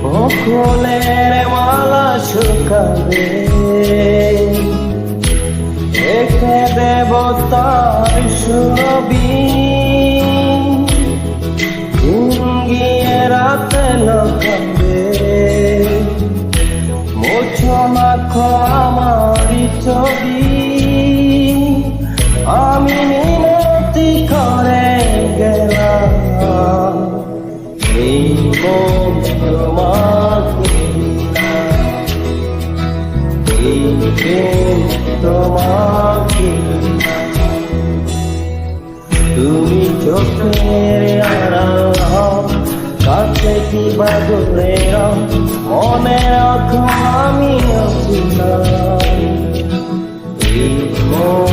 বকুলের মালা শুকাবে, একে দেবতার ছবি, গিয়ে রাতে লুকাবে। মুছো মাখো আমার ছবি, আমি মিনতি করে গেলাম এই মন তোমাকে, এই প্রেম তোমাকে। তুমি চোখের আড়াল, কাছে কি বাদুরে মনে রাখো আমি এই মন